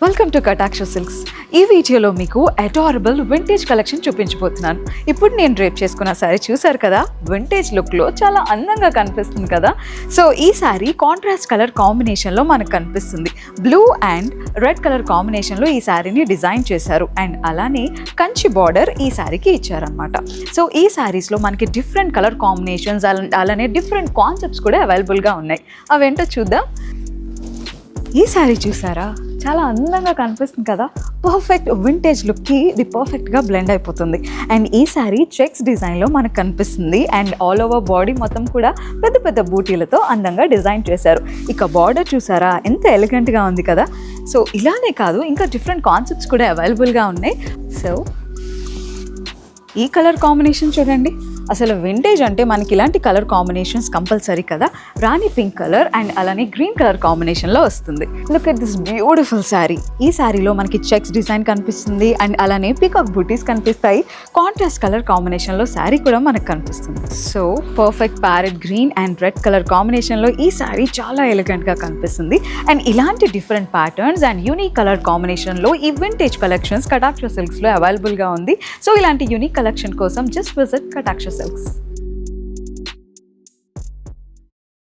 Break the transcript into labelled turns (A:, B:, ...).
A: Welcome to కటాక్ష silks. ఈ వీడియోలో మీకు అడారబుల్ వింటేజ్ కలెక్షన్ చూపించబోతున్నాను. ఇప్పుడు నేను డ్రేప్ చేసుకున్న శారీ చూసారు కదా, వింటేజ్ లుక్లో చాలా అందంగా కనిపిస్తుంది కదా. సో ఈ శారీ కాంట్రాస్ట్ కలర్ కాంబినేషన్లో మనకు కనిపిస్తుంది. బ్లూ అండ్ రెడ్ కలర్ కాంబినేషన్లో ఈ శారీని డిజైన్ చేశారు అండ్ అలానే కంచి బార్డర్ ఈ శారీకి ఇచ్చారనమాట. సో ఈ శారీస్లో మనకి డిఫరెంట్ కలర్ కాంబినేషన్స్ అలానే డిఫరెంట్ కాన్సెప్ట్స్ కూడా అవైలబుల్గా ఉన్నాయి. అవేంటో చూద్దాం. ఈ శారీ చూసారా, చాలా అందంగా కనిపిస్తుంది కదా. పర్ఫెక్ట్ వింటేజ్ లుక్కి ఇది పర్ఫెక్ట్గా బ్లెండ్ అయిపోతుంది. అండ్ ఈ శారీ చెక్స్ డిజైన్లో మనకు కనిపిస్తుంది అండ్ ఆల్ ఓవర్ బాడీ మొత్తం కూడా పెద్ద పెద్ద బూటీలతో అందంగా డిజైన్ చేశారు. ఇక బార్డర్ చూసారా, ఎంత ఎలిగెంట్గా ఉంది కదా. సో ఇలానే కాదు, ఇంకా డిఫరెంట్ కాన్సెప్ట్స్ కూడా అవైలబుల్గా ఉన్నాయి. సో ఈ కలర్ కాంబినేషన్ చూడండి, అసలు వింటేజ్ అంటే మనకి ఇలాంటి కలర్ కాంబినేషన్స్ కంపల్సరీ కదా. రాణి పింక్ కలర్ అండ్ అలానే గ్రీన్ కలర్ కాంబినేషన్లో వస్తుంది. Look at this beautiful sari. ఈ శారీలో మనకి చెక్స్ డిజైన్ కనిపిస్తుంది అండ్ అలానే పికాక్ బూటీస్ కనిపిస్తాయి. కాంట్రాస్ట్ కలర్ కాంబినేషన్లో శారీ కూడా మనకు కనిపిస్తుంది. So perfect parrot green and red colour కాంబినేషన్లో ఈ శారీ చాలా ఎలిగెంట్గా కనిపిస్తుంది. అండ్ ఇలాంటి different patterns and unique colour కాంబినేషన్లో ఈ వింటేజ్ కలెక్షన్స్ కటాక్ష సిల్క్స్లో అవైలబుల్గా ఉంది. సో ఇలాంటి యూనిక్ కలెక్షన్ కోసం జస్ట్ విజిట్ కటాక్ష సిల్క్స్.